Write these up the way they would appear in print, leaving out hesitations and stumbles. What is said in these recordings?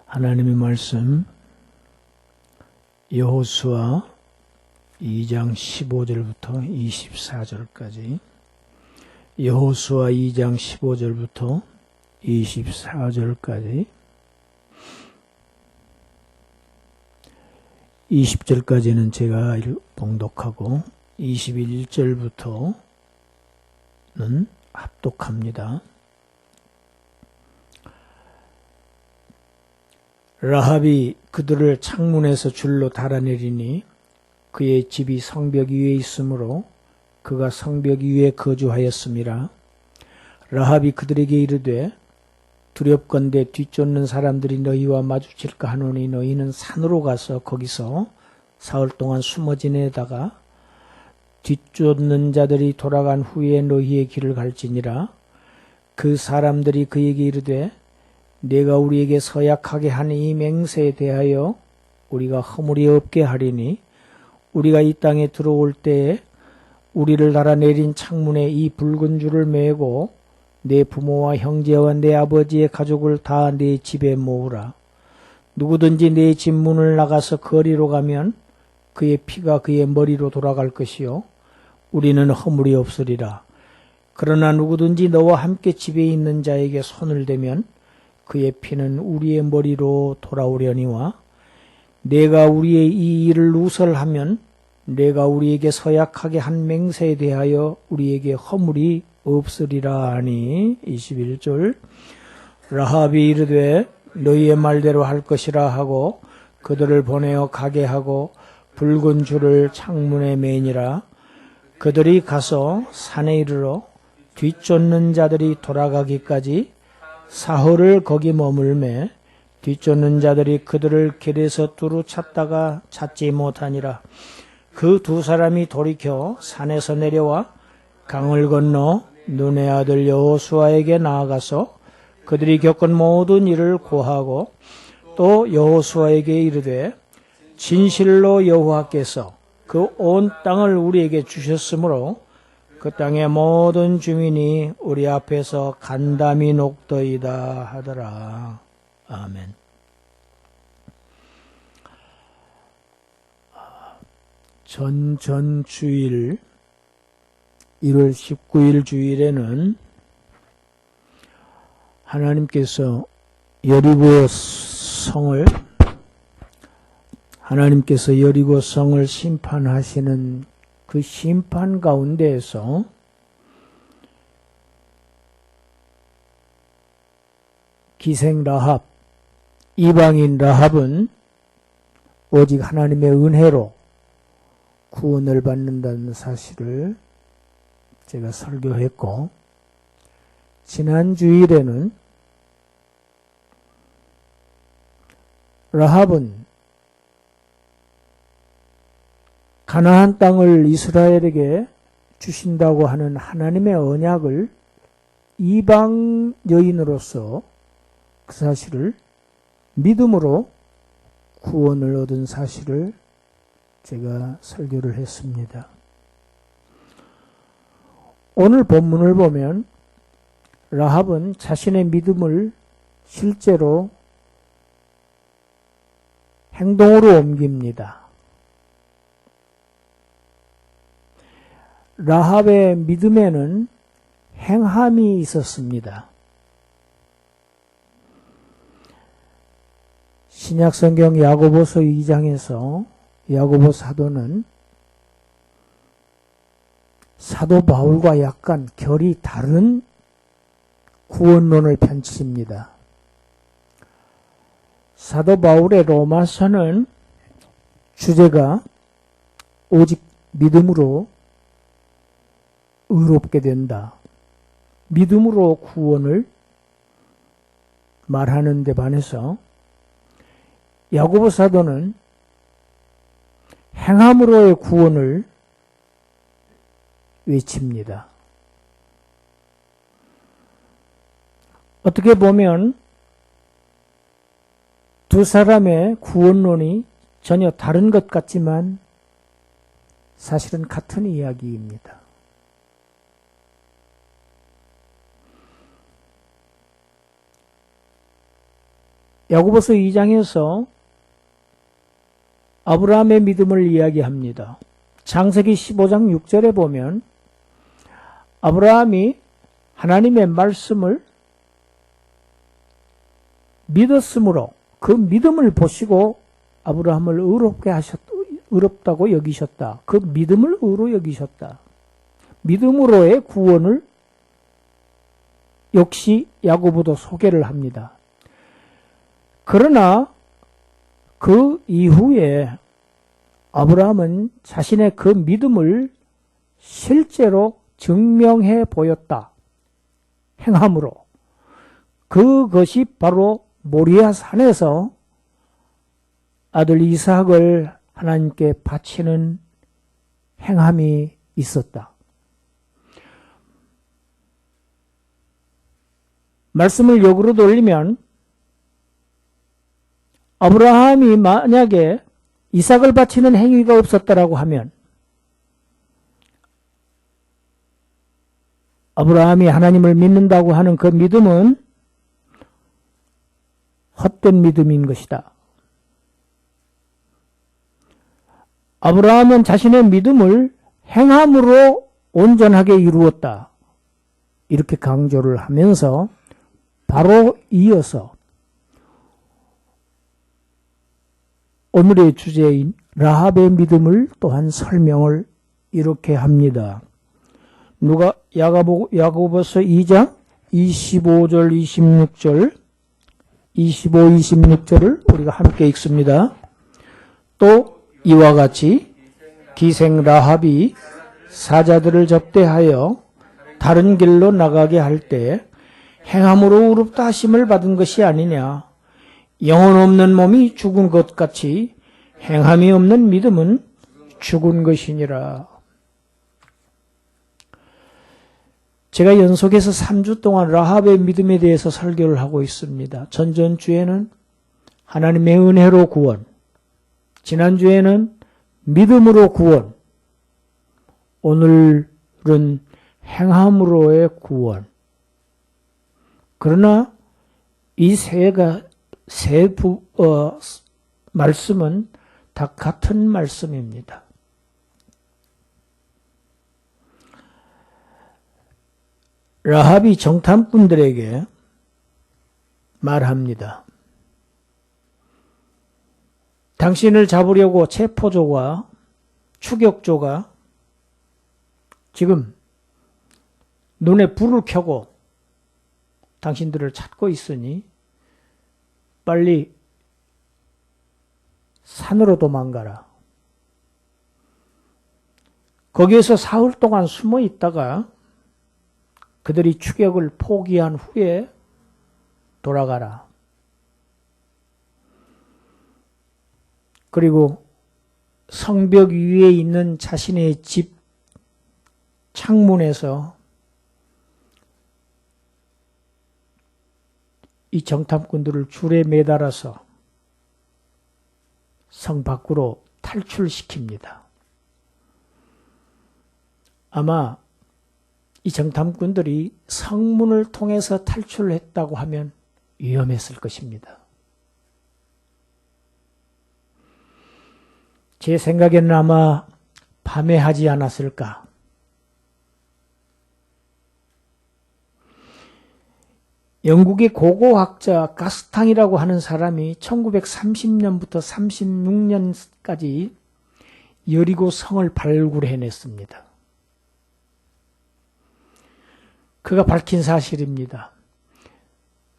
하나님의 말씀 여호수아 2장 15절부터 24절까지 여호수아 2장 15절부터 24절까지 20절까지는 제가 봉독하고 21절부터는 합독합니다. 라합이 그들을 창문에서 줄로 달아내리니 그의 집이 성벽 위에 있으므로 그가 성벽 위에 거주하였음이라. 라합이 그들에게 이르되 두렵건대 뒤쫓는 사람들이 너희와 마주칠까 하노니 너희는 산으로 가서 거기서 사흘 동안 숨어 지내다가 뒤쫓는 자들이 돌아간 후에 너희의 길을 갈지니라. 그 사람들이 그에게 이르되 내가 우리에게 서약하게 한 이 맹세에 대하여 우리가 허물이 없게 하리니 우리가 이 땅에 들어올 때에 우리를 달아내린 창문에 이 붉은 줄을 매고 내 부모와 형제와 내 아버지의 가족을 다 내 집에 모으라. 누구든지 내 집 문을 나가서 거리로 가면 그의 피가 그의 머리로 돌아갈 것이요 우리는 허물이 없으리라. 그러나 누구든지 너와 함께 집에 있는 자에게 손을 대면 그의 피는 우리의 머리로 돌아오려니와 내가 우리의 이 일을 누설하면 내가 우리에게 서약하게 한 맹세에 대하여 우리에게 허물이 없으리라 하니. 21절 라합이 이르되 너희의 말대로 할 것이라 하고 그들을 보내어 가게 하고 붉은 줄을 창문에 매니라. 그들이 가서 산에 이르러 뒤쫓는 자들이 돌아가기까지 사흘을 거기 머물매 뒤쫓는 자들이 그들을 길에서 두루 찾다가 찾지 못하니라. 그 두 사람이 돌이켜 산에서 내려와 강을 건너 눈의 아들 여호수아에게 나아가서 그들이 겪은 모든 일을 고하고 또 여호수아에게 이르되 진실로 여호와께서 그 온 땅을 우리에게 주셨으므로 그 땅의 모든 주민이 우리 앞에서 간담이 녹더이다 하더라. 아멘. 전주일 1월 19일 주일에는 하나님께서 여리고 성을 심판하시는 그 심판 가운데에서 기생 라합, 이방인 라합은 오직 하나님의 은혜로 구원을 받는다는 사실을 제가 설교했고, 지난 주일에는 라합은 가나안 땅을 이스라엘에게 주신다고 하는 하나님의 언약을 이방 여인으로서 그 사실을 믿음으로 구원을 얻은 사실을 제가 설교를 했습니다. 오늘 본문을 보면 라합은 자신의 믿음을 실제로 행동으로 옮깁니다. 라합의 믿음에는 행함이 있었습니다. 신약성경 야고보서 2장에서 야고보 사도는 사도 바울과 약간 결이 다른 구원론을 펼칩니다. 사도 바울의 로마서는 주제가 오직 믿음으로 의롭게 된다. 믿음으로 구원을 말하는 데 반해서 야고보 사도는 행함으로의 구원을 외칩니다. 어떻게 보면 두 사람의 구원론이 전혀 다른 것 같지만 사실은 같은 이야기입니다. 야고보서 2장에서 아브라함의 믿음을 이야기합니다. 창세기 15장 6절에 보면 아브라함이 하나님의 말씀을 믿었으므로 그 믿음을 보시고 아브라함을 의롭다고 여기셨다. 그 믿음을 의로 여기셨다. 믿음으로의 구원을 역시 야고보도 소개를 합니다. 그러나 그 이후에 아브라함은 자신의 그 믿음을 실제로 증명해 보였다. 행함으로. 그것이 바로 모리아 산에서 아들 이삭을 하나님께 바치는 행함이 있었다. 말씀을 역으로 돌리면 아브라함이 만약에 이삭을 바치는 행위가 없었다라고 하면 아브라함이 하나님을 믿는다고 하는 그 믿음은 헛된 믿음인 것이다. 아브라함은 자신의 믿음을 행함으로 온전하게 이루었다. 이렇게 강조를 하면서 바로 이어서 오늘의 주제인 라합의 믿음을 또한 설명을 이렇게 합니다. 야고보서 2장 25절 26절 25, 26절을 우리가 함께 읽습니다. 또 이와 같이 기생 라합이 사자들을 접대하여 다른 길로 나가게 할 때 행함으로 의롭다 하심을 받은 것이 아니냐. 영혼 없는 몸이 죽은 것 같이 행함이 없는 믿음은 죽은 것이니라. 제가 연속해서 3주 동안 라합의 믿음에 대해서 설교를 하고 있습니다. 전전주에는 하나님의 은혜로 구원, 지난주에는 믿음으로 구원, 오늘은 행함으로의 구원. 그러나 이 말씀은 다 같은 말씀입니다. 라합이 정탐꾼들에게 말합니다. 당신을 잡으려고 체포조가, 추격조가 지금 눈에 불을 켜고 당신들을 찾고 있으니 빨리 산으로 도망가라. 거기에서 사흘 동안 숨어 있다가 그들이 추격을 포기한 후에 돌아가라. 그리고 성벽 위에 있는 자신의 집 창문에서 이 정탐꾼들을 줄에 매달아서 성 밖으로 탈출시킵니다. 아마 이 정탐꾼들이 성문을 통해서 탈출했다고 하면 위험했을 것입니다. 제 생각에는 아마 밤에 하지 않았을까. 영국의 고고학자 가스탕이라고 하는 사람이 1930년부터 36년까지 여리고 성을 발굴해냈습니다. 그가 밝힌 사실입니다.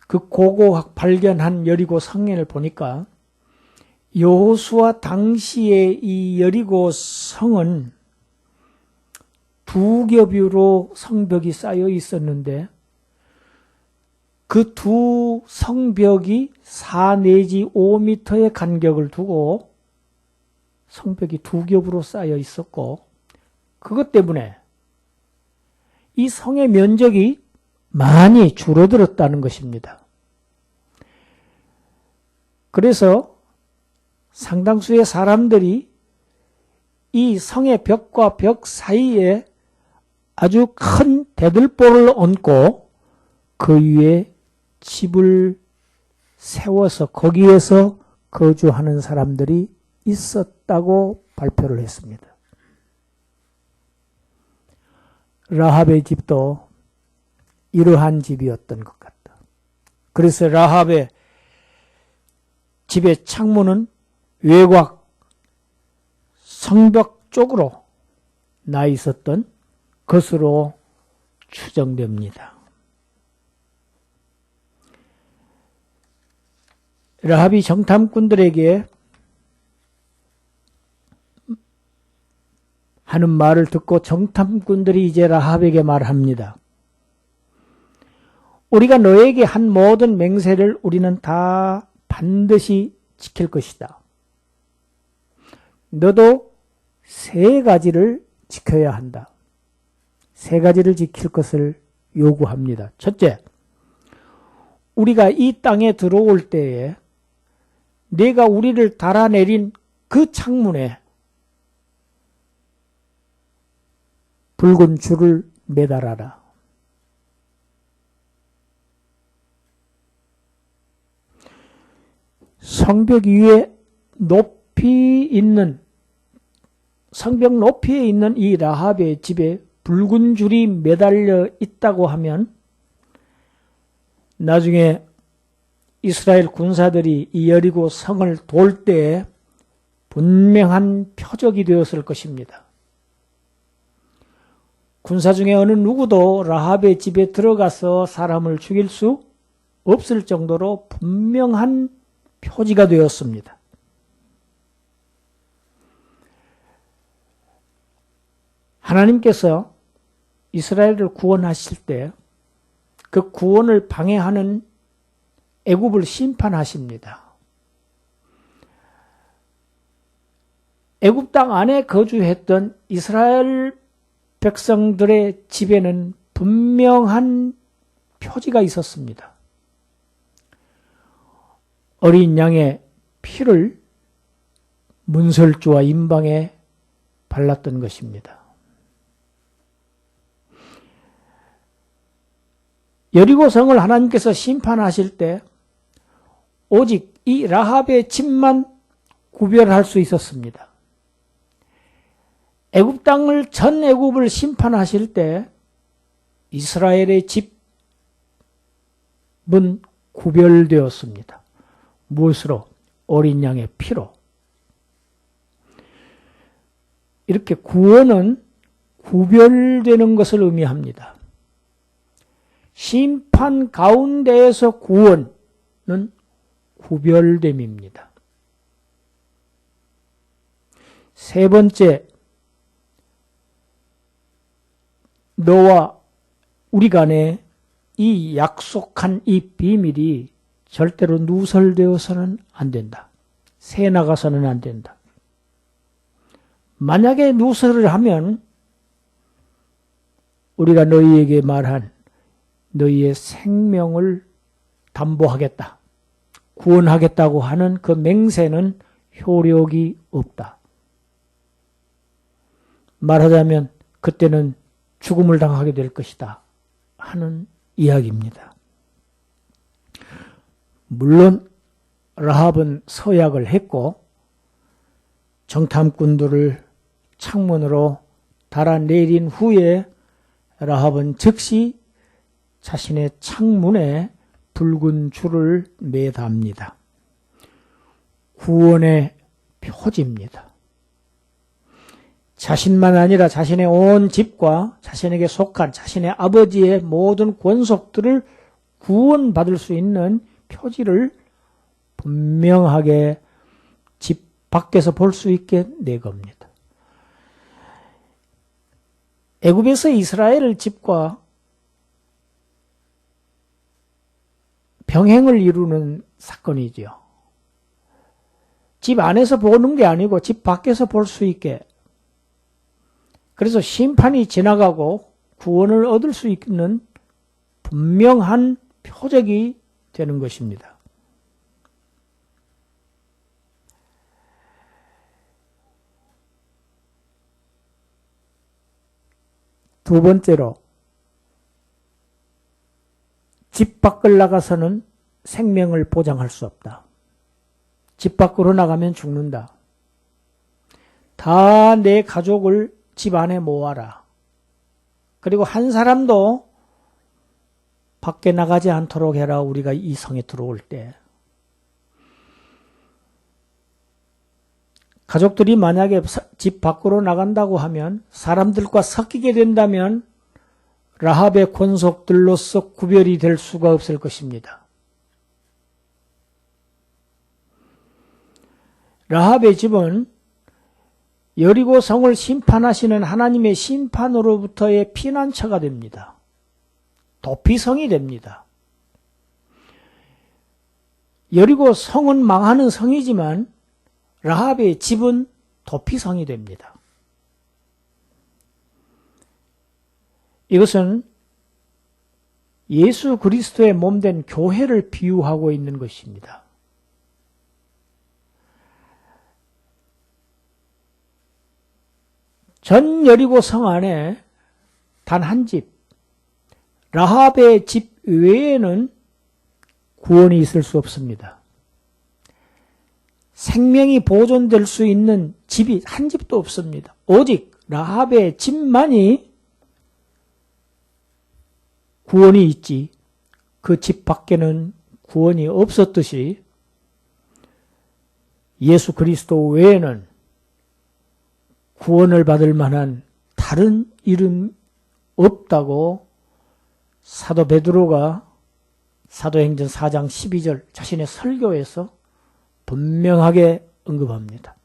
그 고고학 발견한 여리고 성을 보니까 여호수아 당시에 이 여리고 성은 두 겹으로 성벽이 쌓여 있었는데 그 두 성벽이 4 내지 5m의 간격을 두고 성벽이 두 겹으로 쌓여 있었고 그것 때문에 이 성의 면적이 많이 줄어들었다는 것입니다. 그래서 상당수의 사람들이 이 성의 벽과 벽 사이에 아주 큰 대들보를 얹고 그 위에 집을 세워서 거기에서 거주하는 사람들이 있었다고 발표를 했습니다. 라합의 집도 이러한 집이었던 것 같다. 그래서 라합의 집의 창문은 외곽 성벽 쪽으로 나 있었던 것으로 추정됩니다. 라합이 정탐꾼들에게 하는 말을 듣고 정탐꾼들이 이제 라합에게 말합니다. 우리가 너에게 한 모든 맹세를 우리는 다 반드시 지킬 것이다. 너도 세 가지를 지켜야 한다. 세 가지를 지킬 것을 요구합니다. 첫째, 우리가 이 땅에 들어올 때에 내가 우리를 달아내린 그 창문에 붉은 줄을 매달아라. 성벽 위에 성벽 높이에 있는 이 라합의 집에 붉은 줄이 매달려 있다고 하면 나중에 이스라엘 군사들이 이 여리고 성을 돌 때에 분명한 표적이 되었을 것입니다. 군사 중에 어느 누구도 라합의 집에 들어가서 사람을 죽일 수 없을 정도로 분명한 표지가 되었습니다. 하나님께서 이스라엘을 구원하실 때 그 구원을 방해하는 애굽을 심판하십니다. 애굽 땅 안에 거주했던 이스라엘 백성들의 집에는 분명한 표지가 있었습니다. 어린 양의 피를 문설주와 임방에 발랐던 것입니다. 여리고성을 하나님께서 심판하실 때 오직 이 라합의 집만 구별할 수 있었습니다. 애굽 땅을 전 애굽을 심판하실 때 이스라엘의 집은 구별되었습니다. 무엇으로? 어린 양의 피로. 이렇게 구원은 구별되는 것을 의미합니다. 심판 가운데에서 구원은 구별됨입니다. 세 번째, 너와 우리 간에 이 약속한 이 비밀이 절대로 누설되어서는 안 된다. 새 나가서는 안 된다. 만약에 누설을 하면 우리가 너희에게 말한 너희의 생명을 담보하겠다, 구원하겠다고 하는 그 맹세는 효력이 없다. 말하자면 그때는 죽음을 당하게 될 것이다 하는 이야기입니다. 물론 라합은 서약을 했고 정탐꾼들을 창문으로 달아내린 후에 라합은 즉시 자신의 창문에 붉은 줄을 매답니다. 구원의 표지입니다. 자신만 아니라 자신의 온 집과 자신에게 속한 자신의 아버지의 모든 권속들을 구원받을 수 있는 표지를 분명하게 집 밖에서 볼 수 있게 내겁니다. 애굽에서 이스라엘 집과 병행을 이루는 사건이지요. 집 안에서 보는 게 아니고 집 밖에서 볼 수 있게. 그래서 심판이 지나가고 구원을 얻을 수 있는 분명한 표적이 되는 것입니다. 두 번째로 집 밖을 나가서는 생명을 보장할 수 없다. 집 밖으로 나가면 죽는다. 다 내 가족을 집 안에 모아라. 그리고 한 사람도 밖에 나가지 않도록 해라. 우리가 이 성에 들어올 때. 가족들이 만약에 집 밖으로 나간다고 하면 사람들과 섞이게 된다면 라합의 권속들로서 구별이 될 수가 없을 것입니다. 라합의 집은 여리고 성을 심판하시는 하나님의 심판으로부터의 피난처가 됩니다. 도피성이 됩니다. 여리고 성은 망하는 성이지만 라합의 집은 도피성이 됩니다. 이것은 예수 그리스도의 몸된 교회를 비유하고 있는 것입니다. 전 여리고 성 안에 단 한 집, 라합의 집 외에는 구원이 있을 수 없습니다. 생명이 보존될 수 있는 집이 한 집도 없습니다. 오직 라합의 집만이 구원이 있지 그 집 밖에는 구원이 없었듯이 예수 그리스도 외에는 구원을 받을 만한 다른 이름 없다고 사도 베드로가 사도행전 4장 12절 자신의 설교에서 분명하게 언급합니다.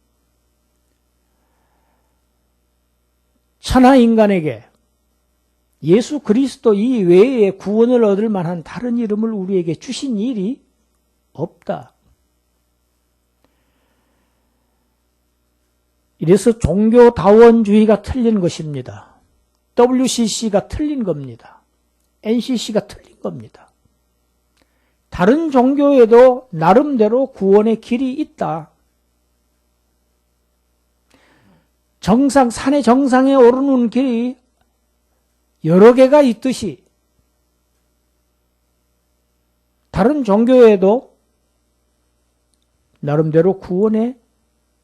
천하 인간에게 예수 그리스도 이외에 구원을 얻을 만한 다른 이름을 우리에게 주신 일이 없다. 이래서 종교다원주의가 틀린 것입니다. WCC가 틀린 겁니다. NCC가 틀린 겁니다. 다른 종교에도 나름대로 구원의 길이 있다. 산의 정상에 오르는 길이 여러 개가 있듯이 다른 종교에도 나름대로 구원의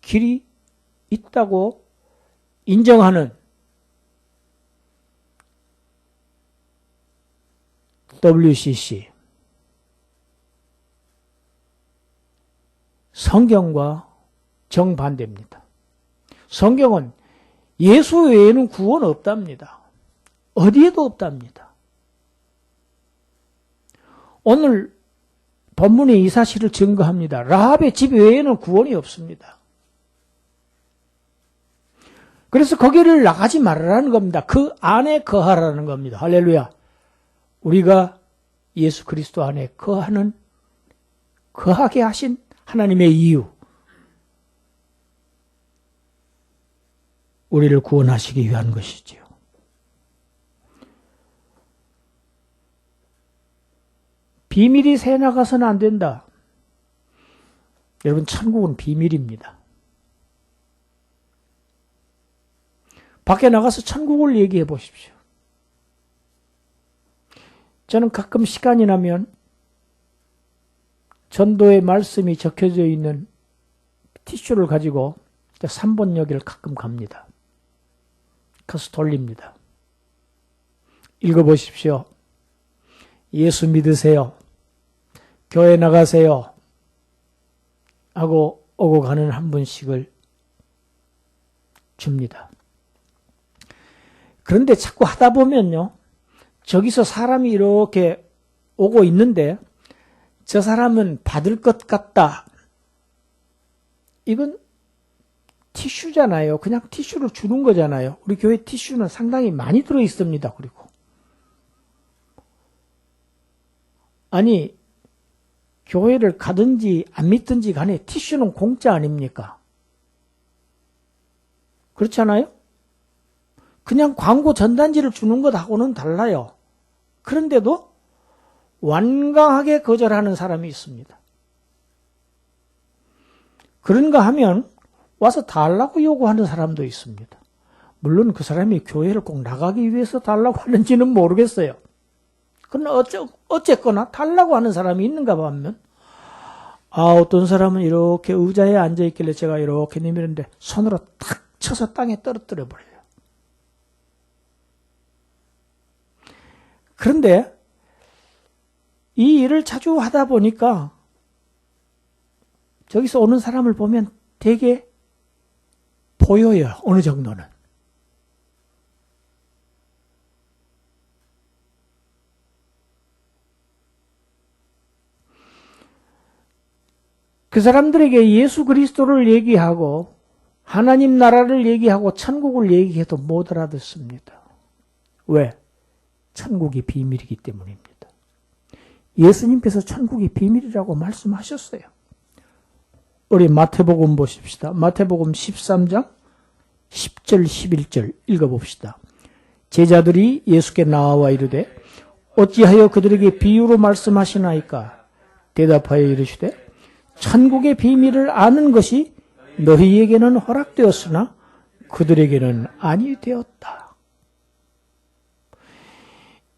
길이 있다고 인정하는 WCC. 성경과 정반대입니다. 성경은 예수 외에는 구원 없답니다. 어디에도 없답니다. 오늘 본문이 이 사실을 증거합니다. 라합의 집 외에는 구원이 없습니다. 그래서 거기를 나가지 말라는 겁니다. 그 안에 거하라는 겁니다. 할렐루야. 우리가 예수 그리스도 안에 거하게 하신 하나님의 이유. 우리를 구원하시기 위한 것이지요. 비밀이 새 나가서는 안 된다. 여러분, 천국은 비밀입니다. 밖에 나가서 천국을 얘기해 보십시오. 저는 가끔 시간이 나면 전도의 말씀이 적혀져 있는 티슈를 가지고 삼본역을 가끔 갑니다. 가서 돌립니다. 읽어보십시오. 예수 믿으세요. 교회 나가세요. 하고 오고 가는 한 분씩을 줍니다. 그런데 자꾸 하다 보면요. 저기서 사람이 이렇게 오고 있는데 저 사람은 받을 것 같다. 이건 티슈잖아요. 그냥 티슈를 주는 거잖아요. 우리 교회 티슈는 상당히 많이 들어있습니다. 그리고 아니 교회를 가든지 안 믿든지 간에 티슈는 공짜 아닙니까? 그렇지 않아요? 그냥 광고 전단지를 주는 것하고는 달라요. 그런데도 완강하게 거절하는 사람이 있습니다. 그런가 하면 와서 달라고 요구하는 사람도 있습니다. 물론 그 사람이 교회를 꼭 나가기 위해서 달라고 하는지는 모르겠어요. 그러나 어쨌거나 달라고 하는 사람이 있는가 보면, 어떤 사람은 이렇게 의자에 앉아있길래 제가 이렇게 내밀었는데 손으로 탁 쳐서 땅에 떨어뜨려 버려요. 그런데 이 일을 자주 하다 보니까 저기서 오는 사람을 보면 되게 보여요. 어느 정도는. 그 사람들에게 예수 그리스도를 얘기하고 하나님 나라를 얘기하고 천국을 얘기해도 못 알아듣습니다. 왜? 천국이 비밀이기 때문입니다. 예수님께서 천국이 비밀이라고 말씀하셨어요. 우리 마태복음 보십시다. 마태복음 13장 10절 11절 읽어봅시다. 제자들이 예수께 나와 이르되 어찌하여 그들에게 비유로 말씀하시나이까? 대답하여 이르시되 천국의 비밀을 아는 것이 너희에게는 허락되었으나 그들에게는 아니 되었다.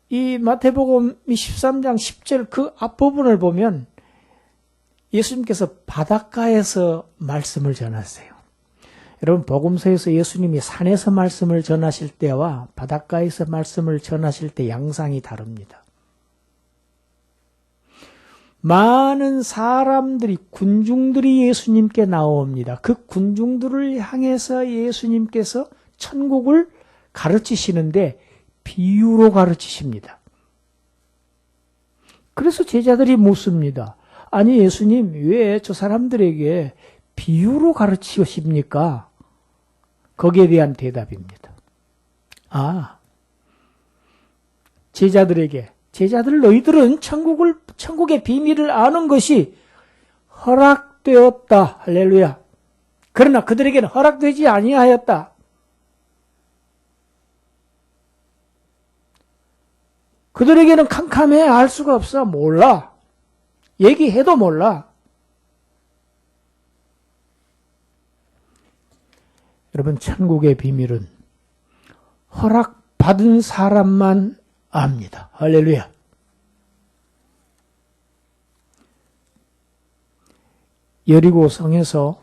이 마태복음 13장 10절 그 앞부분을 보면 예수님께서 바닷가에서 말씀을 전하세요. 여러분 복음서에서 예수님이 산에서 말씀을 전하실 때와 바닷가에서 말씀을 전하실 때 양상이 다릅니다. 많은 사람들이 군중들이 예수님께 나옵니다. 그 군중들을 향해서 예수님께서 천국을 가르치시는데 비유로 가르치십니다. 그래서 제자들이 묻습니다. 아니 예수님 왜 저 사람들에게 비유로 가르치십니까? 거기에 대한 대답입니다. 제자들 너희들은 천국의 비밀을 아는 것이 허락되었다. 할렐루야. 그러나 그들에게는 허락되지 아니하였다. 그들에게는 캄캄해 알 수가 없어. 몰라. 얘기해도 몰라. 여러분 천국의 비밀은 허락받은 사람만 압니다. 할렐루야. 여리고성에서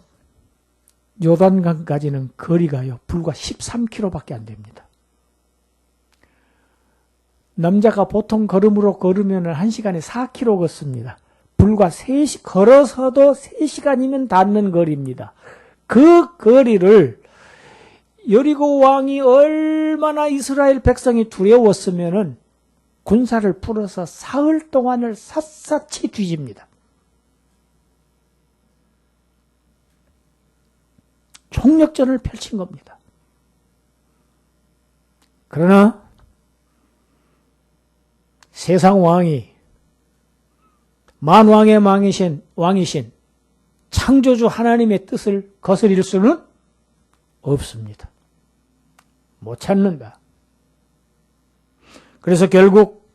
요단강까지는 거리가요 불과 13km밖에 안 됩니다. 남자가 보통 걸음으로 걸으면 1시간에 4km 걷습니다. 불과 3시 걸어서도 3시간이면 닿는 거리입니다. 그 거리를 여리고 왕이 얼마나 이스라엘 백성이 두려웠으면은 군사를 풀어서 사흘 동안을 샅샅이 뒤집니다. 총력전을 펼친 겁니다. 그러나 세상 왕이 만왕의 왕이신 창조주 하나님의 뜻을 거스릴 수는 없습니다. 못 찾는다. 그래서 결국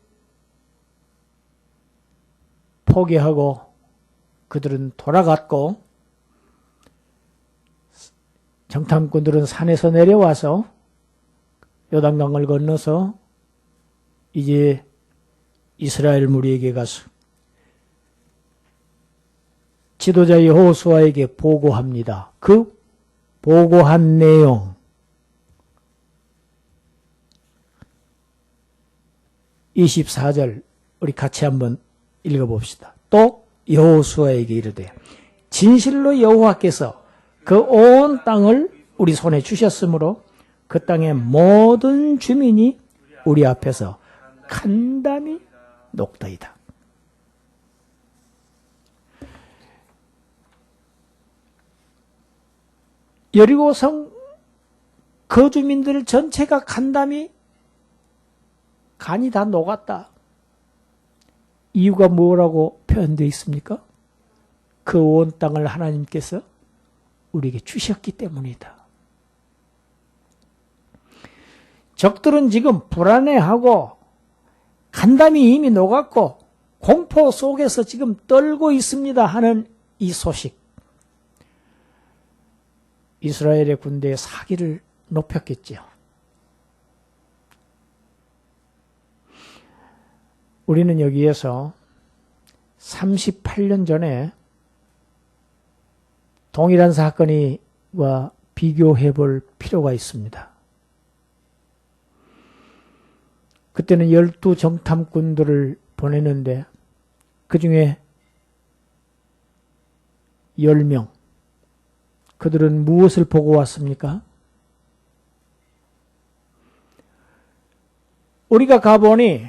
포기하고 그들은 돌아갔고 정탐꾼들은 산에서 내려와서 요단강을 건너서 이제 이스라엘 무리에게 가서 지도자 여호수아에게 보고합니다. 그 보고한 내용 24절 우리 같이 한번 읽어봅시다. 또 여호수아에게 이르되 진실로 여호와께서 그 온 땅을 우리 손에 주셨으므로 그 땅의 모든 주민이 우리 앞에서 간담이 녹더이다. 여리고성 거주민들 전체가 간담이 간이 다 녹았다. 이유가 뭐라고 표현되어 있습니까? 그 온 땅을 하나님께서 우리에게 주셨기 때문이다. 적들은 지금 불안해하고 간담이 이미 녹았고 공포 속에서 지금 떨고 있습니다 하는 이 소식. 이스라엘의 군대의 사기를 높였겠죠. 우리는 여기에서 38년 전에 동일한 사건과 비교해 볼 필요가 있습니다. 그때는 12 정탐꾼들을 보냈는데 그 중에 10명. 그들은 무엇을 보고 왔습니까? 우리가 가보니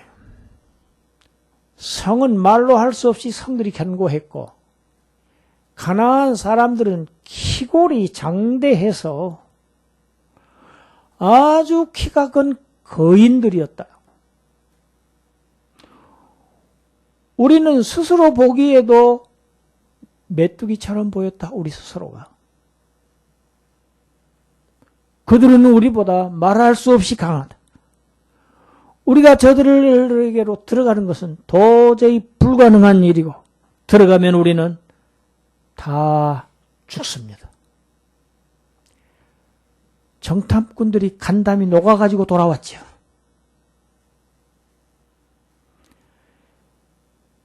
성은 말로 할 수 없이 성들이 견고했고 가나안 사람들은 키골이 장대해서 아주 키가 큰 거인들이었다. 우리는 스스로 보기에도 메뚜기처럼 보였다. 우리 스스로가. 그들은 우리보다 말할 수 없이 강하다. 우리가 저들에게로 들어가는 것은 도저히 불가능한 일이고 들어가면 우리는 다 죽습니다. 정탐꾼들이 간담이 녹아가지고 돌아왔죠.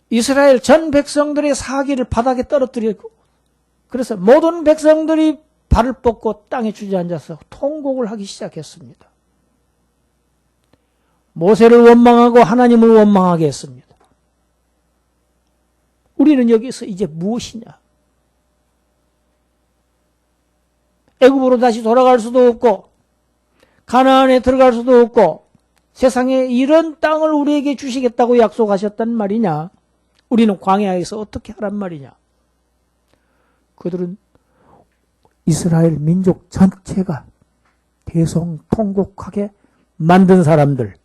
이스라엘 전 백성들의 사기를 바닥에 떨어뜨리고 그래서 모든 백성들이 발을 뻗고 땅에 주저앉아서 통곡을 하기 시작했습니다. 모세를 원망하고 하나님을 원망하게 했습니다. 우리는 여기서 이제 무엇이냐? 애굽으로 다시 돌아갈 수도 없고 가나안에 들어갈 수도 없고 세상에 이런 땅을 우리에게 주시겠다고 약속하셨단 말이냐? 우리는 광야에서 어떻게 하란 말이냐? 그들은 이스라엘 민족 전체가 대성통곡하게 만든 사람들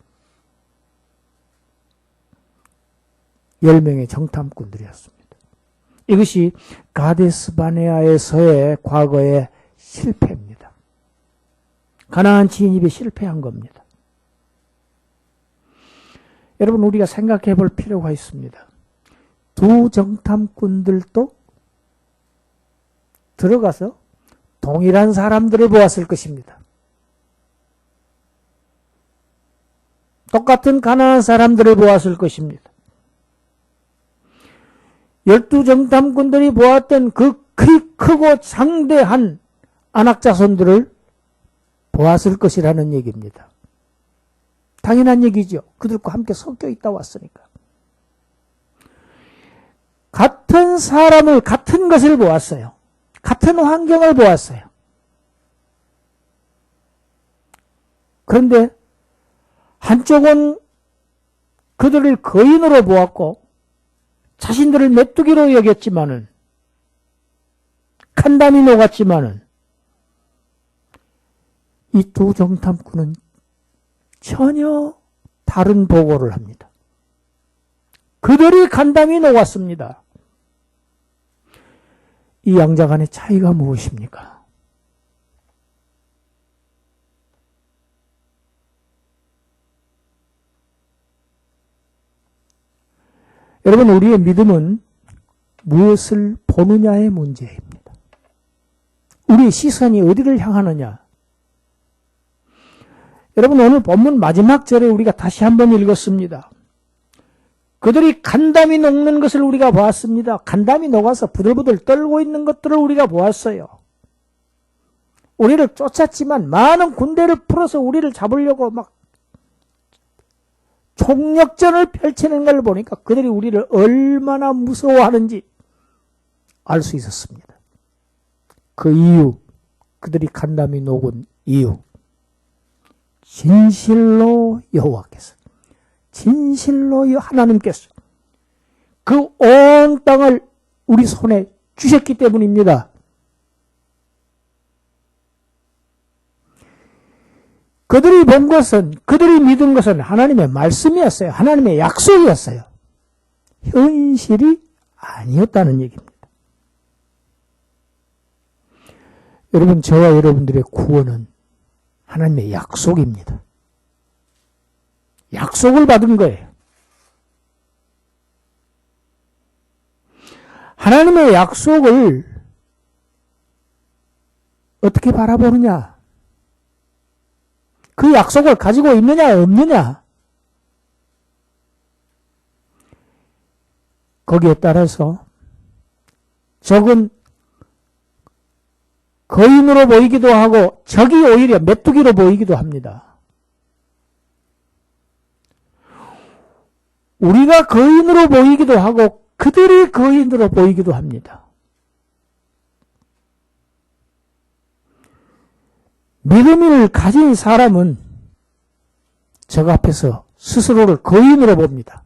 10명의 정탐꾼들이었습니다. 이것이 가데스바네아에서의 과거의 실패입니다. 가나안 진입에 실패한 겁니다. 여러분 우리가 생각해 볼 필요가 있습니다. 두 정탐꾼들도 들어가서 동일한 사람들을 보았을 것입니다. 똑같은 가나안 사람들을 보았을 것입니다. 12 정탐꾼들이 보았던 그 크고 장대한 안악자손들을 보았을 것이라는 얘기입니다. 당연한 얘기죠. 그들과 함께 섞여 있다 왔으니까. 같은 사람을, 같은 것을 보았어요. 같은 환경을 보았어요. 그런데 한쪽은 그들을 거인으로 보았고 자신들을 메뚜기로 여겼지만은 간담이 녹았지만은 이 두 정탐꾼은 전혀 다른 보고를 합니다. 그들이 간담이 녹았습니다. 이 양자 간의 차이가 무엇입니까? 여러분 우리의 믿음은 무엇을 보느냐의 문제입니다. 우리의 시선이 어디를 향하느냐. 여러분 오늘 본문 마지막 절에 우리가 다시 한번 읽었습니다. 그들이 간담이 녹는 것을 우리가 보았습니다. 간담이 녹아서 부들부들 떨고 있는 것들을 우리가 보았어요. 우리를 쫓았지만 많은 군대를 풀어서 우리를 잡으려고 막 총력전을 펼치는 걸 보니까 그들이 우리를 얼마나 무서워하는지 알 수 있었습니다. 그 이유, 그들이 간담이 녹은 이유, 진실로 여호와께서, 진실로 하나님께서 그 온 땅을 우리 손에 주셨기 때문입니다. 그들이 본 것은, 그들이 믿은 것은 하나님의 말씀이었어요. 하나님의 약속이었어요. 현실이 아니었다는 얘기입니다. 여러분, 저와 여러분들의 구원은 하나님의 약속입니다. 약속을 받은 거예요. 하나님의 약속을 어떻게 바라보느냐? 그 약속을 가지고 있느냐 없느냐? 거기에 따라서 적은 거인으로 보이기도 하고 적이 오히려 메뚜기로 보이기도 합니다. 우리가 거인으로 보이기도 하고 그들이 거인으로 보이기도 합니다. 믿음을 가진 사람은 적 앞에서 스스로를 거인으로 봅니다.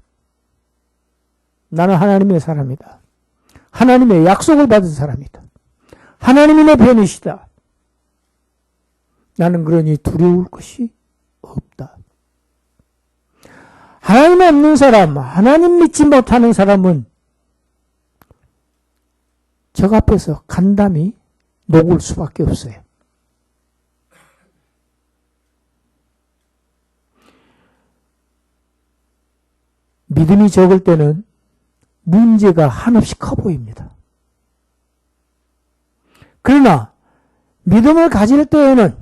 나는 하나님의 사람이다. 하나님의 약속을 받은 사람이다. 하나님이 내 편이시다. 나는 그러니 두려울 것이 없다. 하나님 없는 사람, 하나님 믿지 못하는 사람은 적 앞에서 간담이 녹을 수밖에 없어요. 믿음이 적을 때는 문제가 한없이 커 보입니다. 그러나 믿음을 가질 때에는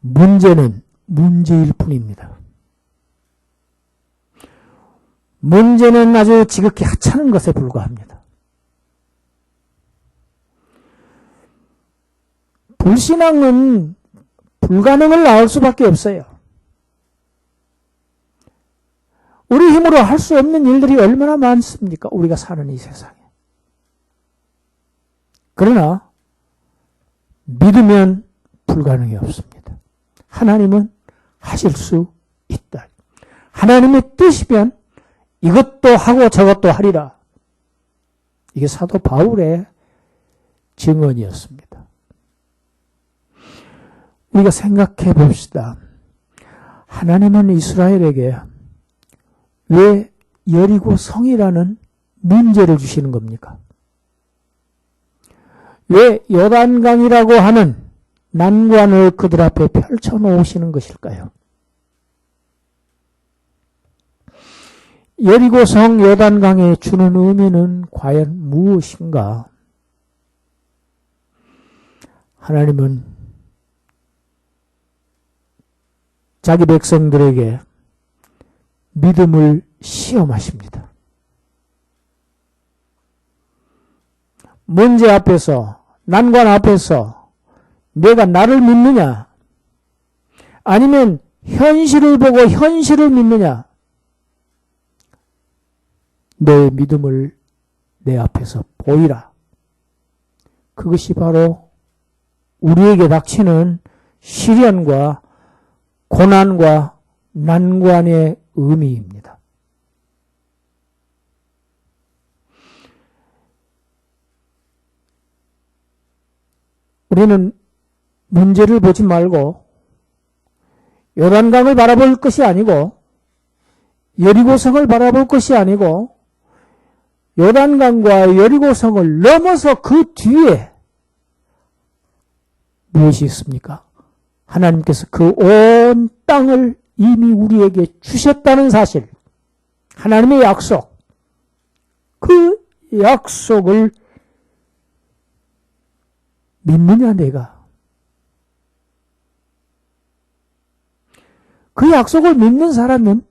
문제는 문제일 뿐입니다. 문제는 아주 지극히 하찮은 것에 불과합니다. 불신앙은 불가능을 낳을 수밖에 없어요. 우리 힘으로 할 수 없는 일들이 얼마나 많습니까? 우리가 사는 이 세상에. 그러나 믿으면 불가능이 없습니다. 하나님은 하실 수 있다. 하나님의 뜻이면 이것도 하고 저것도 하리라. 이게 사도 바울의 증언이었습니다. 우리가 생각해 봅시다. 하나님은 이스라엘에게 왜 여리고 성이라는 문제를 주시는 겁니까? 왜 요단강이라고 하는 난관을 그들 앞에 펼쳐놓으시는 것일까요? 여리고성 요단강에 주는 의미는 과연 무엇인가? 하나님은 자기 백성들에게 믿음을 시험하십니다. 문제 앞에서, 난관 앞에서 내가 나를 믿느냐? 아니면 현실을 보고 현실을 믿느냐? 너의 믿음을 내 앞에서 보이라. 그것이 바로 우리에게 닥치는 시련과 고난과 난관의 의미입니다. 우리는 문제를 보지 말고 요단강을 바라볼 것이 아니고 여리고성을 바라볼 것이 아니고 요단강과 여리고성을 넘어서 그 뒤에 무엇이 있습니까? 하나님께서 그 온 땅을 이미 우리에게 주셨다는 사실, 하나님의 약속, 그 약속을 믿느냐 내가? 그 약속을 믿는 사람은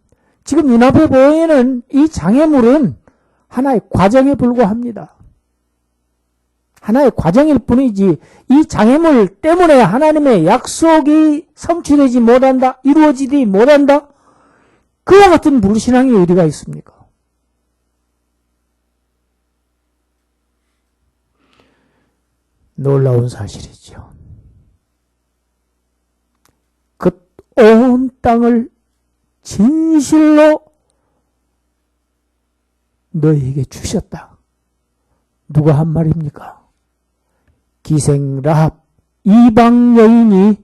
지금 눈앞에 보이는 이 장애물은 하나의 과정에 불과합니다. 하나의 과정일 뿐이지 이 장애물 때문에 하나님의 약속이 성취되지 못한다, 이루어지지 못한다? 그와 같은 불신앙이 어디가 있습니까? 놀라운 사실이죠. 그 온 땅을 진실로 너희에게 주셨다. 누가 한 말입니까? 기생 라합 이방 여인이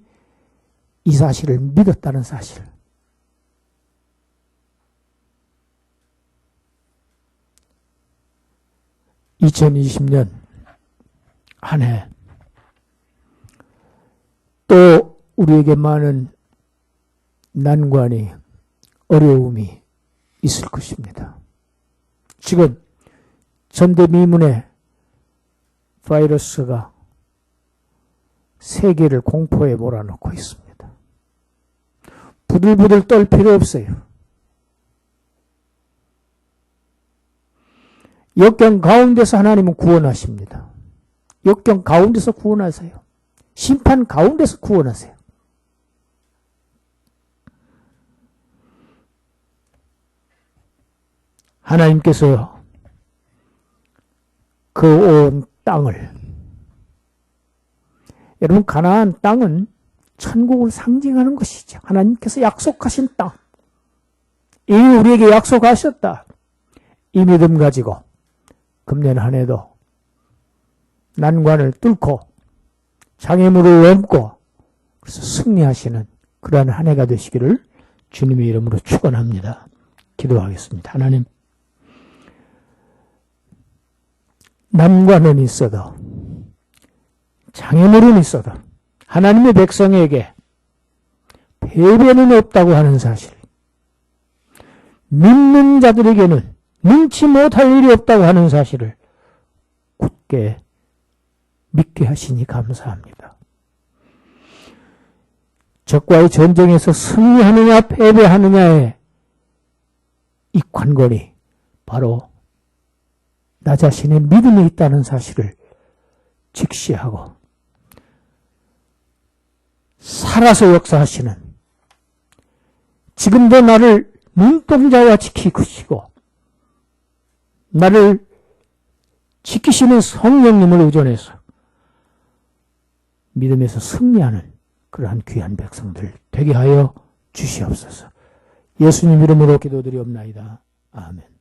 이 사실을 믿었다는 사실. (2020년) 한 해 또 우리에게 많은 난관이, 어려움이 있을 것입니다. 지금 전대미문의 바이러스가 세계를 공포에 몰아넣고 있습니다. 부들부들 떨 필요 없어요. 역경 가운데서 하나님은 구원하십니다. 역경 가운데서 구원하세요. 심판 가운데서 구원하세요. 하나님께서 그 온 땅을, 여러분 가나안 땅은 천국을 상징하는 것이죠. 하나님께서 약속하신 땅, 이미 우리에게 약속하셨다. 이 믿음 가지고 금년 한 해도 난관을 뚫고 장애물을 넘고 그래서 승리하시는 그러한 한 해가 되시기를 주님의 이름으로 축원합니다. 기도하겠습니다. 하나님, 난관은 있어도 장애물은 있어도 하나님의 백성에게 패배는 없다고 하는 사실, 믿는 자들에게는 능치 못할 일이 없다고 하는 사실을 굳게 믿게 하시니 감사합니다. 적과의 전쟁에서 승리하느냐 패배하느냐의 이 관건이 바로 나 자신의 믿음에 있다는 사실을 직시하고 살아서 역사하시는, 지금도 나를 눈동자와 지키시고 나를 지키시는 성령님을 의존해서 믿음에서 승리하는 그러한 귀한 백성들 되게 하여 주시옵소서. 예수님 이름으로 기도드리옵나이다. 아멘.